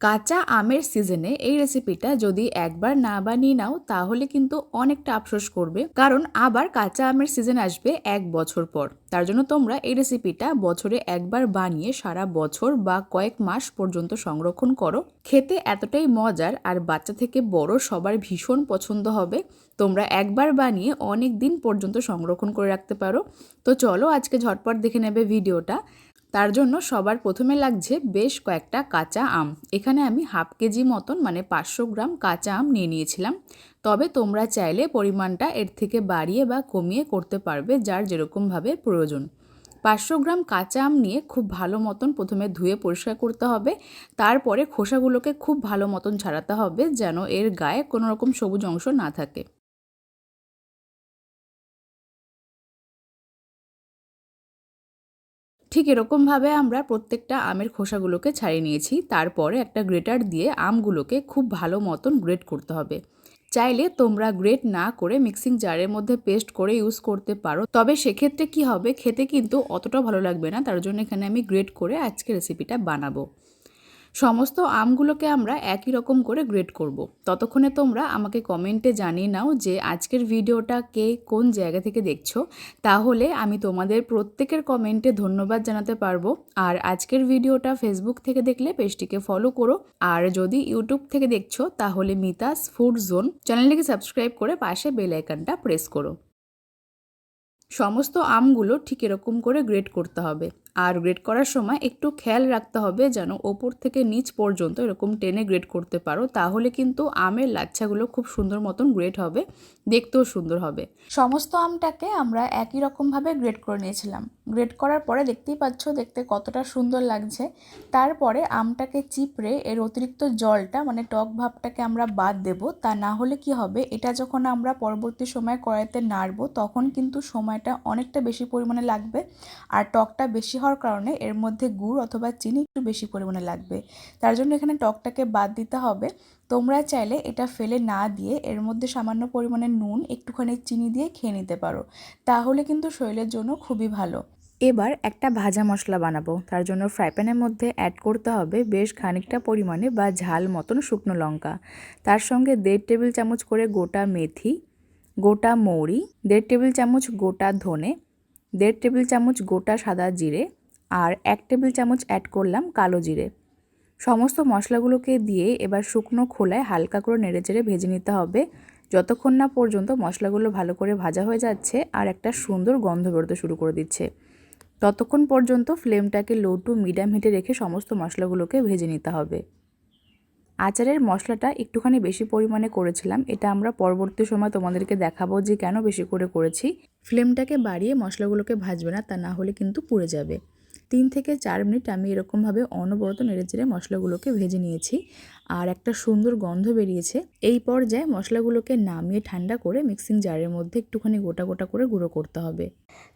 কাঁচা আমের সিজনে এই রেসিপিটা যদি একবার না বানিয়ে নাও তাহলে কিন্তু অনেকটা আফসোস করবে, কারণ আবার কাঁচা আমের সিজন আসবে 1 বছর পর। তার জন্য তোমরা এই রেসিপিটা বছরে একবার বানিয়ে সারা বছর বা কয়েক মাস পর্যন্ত সংরক্ষণ করো। খেতে এতটাই মজার আর বাচ্চা থেকে বড় সবার ভীষণ পছন্দ হবে। তোমরা একবার বানিয়ে অনেক দিন পর্যন্ত সংরক্ষণ করে রাখতে পারো। তো চলো আজকে ঝটপট দেখে নেবে ভিডিওটা। তার জন্য সবার প্রথমে লাগছে বেশ কয়েকটা কাঁচা আম। এখানে আমি হাফ কেজি মতন মানে 500 গ্রাম কাঁচা আম নিয়ে নিয়েছিলাম। তবে তোমরা চাইলে পরিমাণটা এর থেকে বাড়িয়ে বা কমিয়ে করতে পারবে, যার যেরকমভাবে প্রয়োজন। 500 গ্রাম কাঁচা আম নিয়ে খুব ভালো মতন প্রথমে ধুয়ে পরিষ্কার করতে হবে। তারপরে খোসাগুলোকে খুব ভালো মতন ছাড়াতে হবে, যেন এর গায়ে কোনো রকম সবুজ অংশ না থাকে। ঠিক এরকমভাবে আমরা প্রত্যেকটা আমের খোসাগুলোকে ছাড়িয়ে নিয়েছি। তারপরে একটা গ্রেটার দিয়ে আমগুলোকে খুব ভালো মতন গ্রেট করতে হবে। চাইলে তোমরা গ্রেট না করে মিক্সিং জারের মধ্যে পেস্ট করে ইউজ করতে পারো, তবে সেক্ষেত্রে কি হবে, খেতে কিন্তু অতটা ভালো লাগবে না। তার জন্য এখানে আমি গ্রেট করে আজকে রেসিপিটা বানাবো। সমস্ত আমগুলোকে আমরা একই রকম করে গ্রেড করব। ততক্ষণে তোমরা আমাকে কমেন্টে জানিয়ে নাও যে আজকের ভিডিওটা কে কোন জায়গা থেকে দেখছো, তাহলে আমি তোমাদের প্রত্যেকের কমেন্টে ধন্যবাদ জানাতে পারবো। আর আজকের ভিডিওটা ফেসবুক থেকে দেখলে পেজটিকে ফলো করো, আর যদি ইউটিউব থেকে দেখছো তাহলে মিতাস ফুড জোন চ্যানেলটিকে সাবস্ক্রাইব করে পাশে বেল আইকনটা প্রেস করো। সমস্ত আমগুলো ঠিক এরকম করে গ্রেড করতে হবে। আর গ্রেড করার সময় একটু খেয়াল রাখতে হবে যেন ওপর থেকে নিচ পর্যন্ত এরকম টেনে গ্রেড করতে পারো, তাহলে কিন্তু আমের লাচ্ছাগুলো খুব সুন্দর মতন গ্রেড হবে, দেখতেও সুন্দর হবে। সমস্ত আমটাকে আমরা একই রকমভাবে গ্রেড করে নিয়েছিলাম। গ্রেড করার পরে দেখতেই পাচ্ছ দেখতে কতটা সুন্দর লাগছে। তারপরে আমটাকে চিপড়ে এর অতিরিক্ত জলটা মানে টক ভাবটাকে আমরা বাদ দেব। তা না হলে কি হবে, এটা যখন আমরা পরবর্তী সময় কড়াইতে নাড়বো তখন কিন্তু সময়টা অনেকটা বেশি পরিমাণে লাগবে। আর টকটা বেশি হওয়ার কারণে এর মধ্যে গুড় অথবা চিনি একটু বেশি পরিমাণে লাগবে। তার জন্য এখানে টকটাকে বাদ দিতে হবে। তোমরা চাইলে এটা ফেলে না দিয়ে এর মধ্যে সামান্য পরিমাণে নুন একটুখানি চিনি দিয়ে খেয়ে নিতে পারো, তাহলে কিন্তু শরীরের জন্য খুবই ভালো। এবার একটা ভাজা মশলা বানাবো। তার জন্য ফ্রাই প্যানের মধ্যে অ্যাড করতে হবে বেশ খানিকটা পরিমাণে বা ঝাল মতন শুকনো লঙ্কা। তার সঙ্গে 1.5 টেবিল চামচ করে গোটা মেথি, গোটা মৌরি, 1.5 টেবিল চামচ গোটা ধনে, 1.5 টেবিল চামচ গোটা সাদা জিরে আর 1 টেবিল চামচ অ্যাড করলাম কালো জিরে। সমস্ত মশলাগুলোকে দিয়ে এবার শুকনো খোলায় হালকা করে নেড়েচেড়ে ভেজে নিতে হবে, যতক্ষণ না পর্যন্ত মশলাগুলো ভালো করে ভাজা হয়ে যাচ্ছে আর একটা সুন্দর গন্ধ বেরোতে শুরু করে দিচ্ছে। ততক্ষণ পর্যন্ত ফ্লেমটাকে লো টু মিডিয়াম হিটে রেখে সমস্ত মশলাগুলোকে ভেজে নিতে হবে। আচারের মশলাটা একটুখানি বেশি পরিমাণে করেছিলাম, এটা আমরা পরবর্তী সময় তোমাদেরকে দেখাবো যে কেন বেশি করে করেছি। ফ্লেমটাকে বাড়িয়ে মশলাগুলোকে ভাজবে না, তা না হলে কিন্তু পুড়ে যাবে। 3 থেকে 4 মিনিট আমি এরকমভাবে অনবরত নেড়েচেড়ে মশলাগুলোকে ভেজে নিয়েছি আর একটা সুন্দর গন্ধ বেরিয়েছে। এই পর্যায়ে মশলাগুলোকে নামিয়ে ঠান্ডা করে মিক্সিং জারের মধ্যে একটুখানি গোটা গোটা করে গুঁড়ো করতে হবে।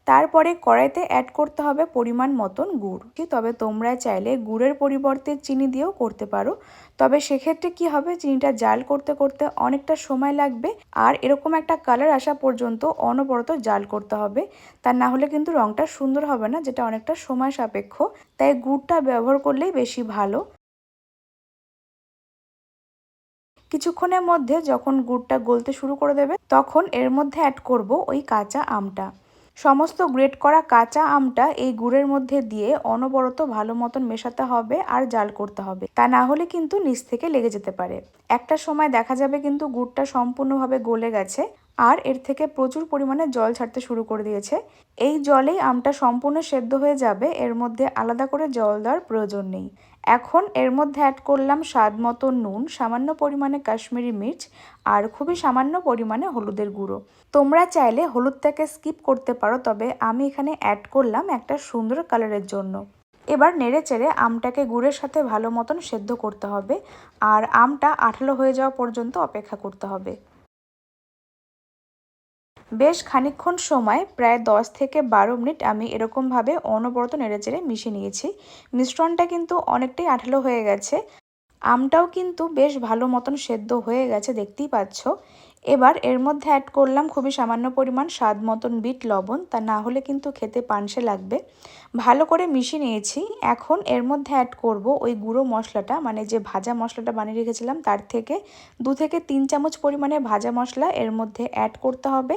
তারপরে কড়াইতে অ্যাড করতে হবে পরিমাণ মতন গুড়। তবে তোমরা চাইলে গুড়ের পরিবর্তে চিনি দিয়েও করতে পারো, তবে সেক্ষেত্রে কি হবে, চিনিটা জাল করতে করতে অনেকটা সময় লাগবে আর এরকম একটা কালার আসা পর্যন্ত অনবরত জাল করতে হবে। তা না হলে কিন্তু রঙটা সুন্দর হবে না, যেটা অনেকটা সময় সাপেক্ষ। তাই গুড়টা ব্যবহার করলেই বেশি ভালো। কিছুক্ষণের মধ্যে যখন গুড়টা গলতে শুরু করে দেবে তখন এর মধ্যে অ্যাড করব ওই কাঁচা আমটা। সমস্ত গ্রেট করা কাঁচা আমটা এই গুড়ের মধ্যে দিয়ে অনবরত ভালো মতন মেশাতে হবে আর জাল করতে হবে, তা না হলে কিন্তু নিচ থেকে লেগে যেতে পারে। একটা সময় দেখা যাবে কিন্তু গুড়টা সম্পূর্ণভাবে গলে গেছে আর এর থেকে প্রচুর পরিমাণে জল ছাড়তে শুরু করে দিয়েছে। এই জলেই আমটা সম্পূর্ণ সেদ্ধ হয়ে যাবে, এর মধ্যে আলাদা করে জল দেওয়ার প্রয়োজন নেই। এখন এর মধ্যে অ্যাড করলাম স্বাদ মতো নুন, সামান্য পরিমাণে কাশ্মীরি মির্চ আর খুবই সামান্য পরিমাণে হলুদের গুঁড়ো। তোমরা চাইলে হলুদটাকে স্কিপ করতে পারো, তবে আমি এখানে অ্যাড করলাম একটা সুন্দর কালারের জন্য। এবার নেড়েচেড়ে আমটাকে গুড়ের সাথে ভালো মতন সেদ্ধ করতে হবে আর আমটা আঠালো হয়ে যাওয়া পর্যন্ত অপেক্ষা করতে হবে। বেশ খানিকক্ষণ সময় প্রায় 10 থেকে 12 মিনিট আমি এরকমভাবে অনবরত নেড়েচেড়ে মিশিয়ে নিয়েছি। মিশ্রণটা কিন্তু অনেকটাই আঠালো হয়ে গেছে। আমটাও কিন্তু বেশ ভালো মতন সেদ্ধ হয়ে গেছে, দেখতেই পাচ্ছ। এবার এর মধ্যে অ্যাড করলাম খুবই সামান্য পরিমাণ স্বাদ মতন বিট লবণ, তা না হলে কিন্তু খেতে পানসে লাগবে। ভালো করে মিশিয়ে নিয়েছি। এখন এর মধ্যে অ্যাড করব ওই গুঁড়ো মশলাটা, মানে যে ভাজা মশলাটা বানিয়ে রেখেছিলাম তার থেকে 2 থেকে 3 চামচ পরিমাণে ভাজা মশলা এর মধ্যে অ্যাড করতে হবে।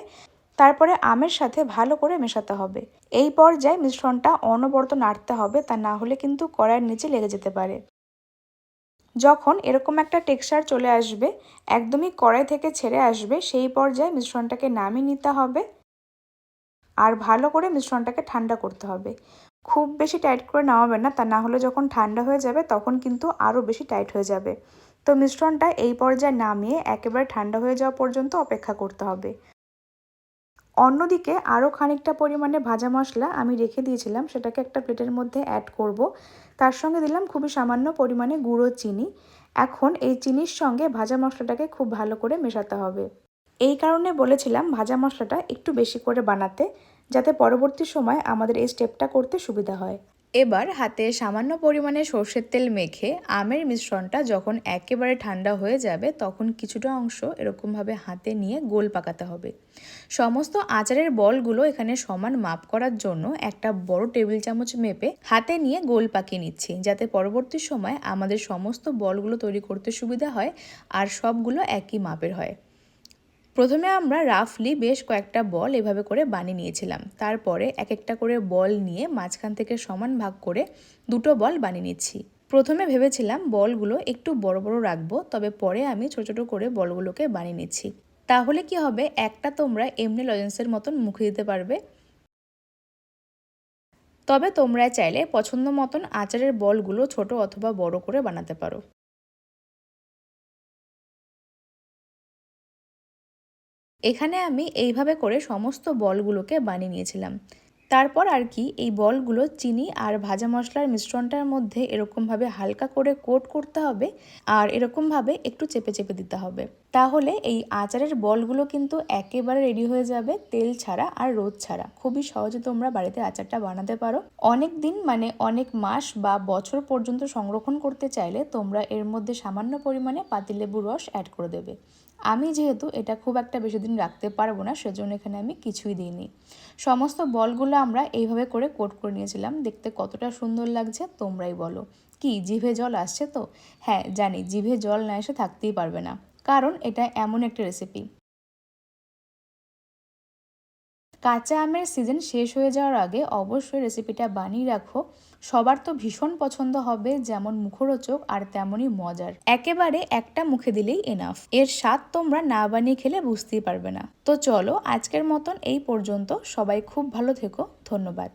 তারপরে আমের সাথে ভালো করে মেশাতে হবে। এই পর্যায়ে মিশ্রণটা অনবরত নাড়তে হবে, তা না হলে কিন্তু কড়াইয়ের নিচে লেগে যেতে পারে। যখন এরকম একটা টেক্সচার চলে আসবে, একদমই কড়াই থেকে ছেড়ে আসবে, সেই পর্যায়ে মিশ্রণটাকে নামিয়ে নিতে হবে আর ভালো করে মিশ্রণটাকে ঠান্ডা করতে হবে। খুব বেশি টাইট করে নামাবে না, তা না হলে যখন ঠান্ডা হয়ে যাবে তখন কিন্তু আরও বেশি টাইট হয়ে যাবে। তো মিশ্রণটা এই পর্যায়ে নামিয়ে একেবারে ঠান্ডা হয়ে যাওয়া পর্যন্ত অপেক্ষা করতে হবে। অন্যদিকে আরও খানিকটা পরিমাণে ভাজা মশলা আমি রেখে দিয়েছিলাম, সেটাকে একটা প্লেটের মধ্যে অ্যাড করব। তার সঙ্গে দিলাম খুবই সামান্য পরিমাণে গুঁড়ো চিনি। এখন এই চিনির সঙ্গে ভাজা মশলাটাকে খুব ভালো করে মেশাতে হবে। এই কারণে বলেছিলাম ভাজা মশলাটা একটু বেশি করে বানাতে, যাতে পরবর্তী সময় আমাদের এই স্টেপটা করতে সুবিধা হয়। এবার হাতে সামান্য পরিমাণে সর্ষের তেল মেখে আমের মিশ্রণটা যখন একেবারে ঠান্ডা হয়ে যাবে তখন কিছুটা অংশ এরকমভাবে হাতে নিয়ে গোল পাকাতে হবে। সমস্ত আচারের বলগুলো এখানে সমান মাপ করার জন্য একটা বড় টেবিল চামচ মেপে হাতে নিয়ে গোল পাকিয়ে নিচ্ছি, যাতে পরবর্তী সময় আমাদের সমস্ত বলগুলো তৈরি করতে সুবিধা হয় আর সবগুলো একই মাপের হয়। প্রথমে আমরা রাফলি বেশ কয়েকটা বল এভাবে করে বানিয়ে নিয়েছিলাম। তারপরে এক একটা করে বল নিয়ে মাঝখান থেকে সমান ভাগ করে দুটো বল বানিয়ে নিচ্ছি। প্রথমে ভেবেছিলাম বলগুলো একটু বড় বড় রাখবো, তবে পরে আমি ছোট ছোট করে বলগুলোকে বানিয়ে নিচ্ছি। তাহলে কি হবে, একটা তোমরা এমনি লজেন্সের মতন মুখে দিতে পারবে। তবে তোমরা চাইলে পছন্দ মতন আচারের বলগুলো ছোট অথবা বড় করে বানাতে পারো। এখানে আমি এইভাবে করে সমস্ত বলগুলোকে বানিয়ে নিয়েছিলাম। তারপর আর কি এই বলগুলো চিনি আর ভাজা মশলার মিশ্রণটার মধ্যে এরকমভাবে হালকা করে কোট করতে হবে আর এরকমভাবে একটু চেপে চেপে দিতে হবে। তাহলে এই আচারের বলগুলো কিন্তু একেবারে রেডি হয়ে যাবে, তেল ছাড়া আর রোদ ছাড়া। খুবই সহজে তোমরা বাড়িতে আচারটা বানাতে পারো। অনেক দিন মানে অনেক মাস বা বছর পর্যন্ত সংরক্ষণ করতে চাইলে তোমরা এর মধ্যে সামান্য পরিমাণে পাতিলেবুর রস অ্যাড করে দেবে। আমি যেহেতু এটা খুব একটা বেশি দিন রাখতে পারবো না, সেজন্য এখানে আমি কিছুই দিইনি। সমস্ত বলগুলো আমরা এইভাবে করে কোট করে নিয়েছিলাম। দেখতে কতটা সুন্দর লাগছে তোমরাই বলো। কি জিভে জল আসছে তো? হ্যাঁ জানি, জিভে জল না এসে থাকতেই পারবে না, কারণ এটা এমন একটা রেসিপি। কাঁচা আমের সিজন শেষ হয়ে যাওয়ার আগে অবশ্যই রেসিপিটা বানিয়ে রাখো। সবার তো ভীষণ পছন্দ হবে, যেমন মুখরোচক আর তেমনই মজার। একেবারে একটা মুখে দিলেই এনাফ। এর স্বাদ তোমরা না বানিয়ে খেলে বুঝতেই পারবে না। তো চলো আজকের মতন এই পর্যন্ত। সবাই খুব ভালো থেকো। ধন্যবাদ।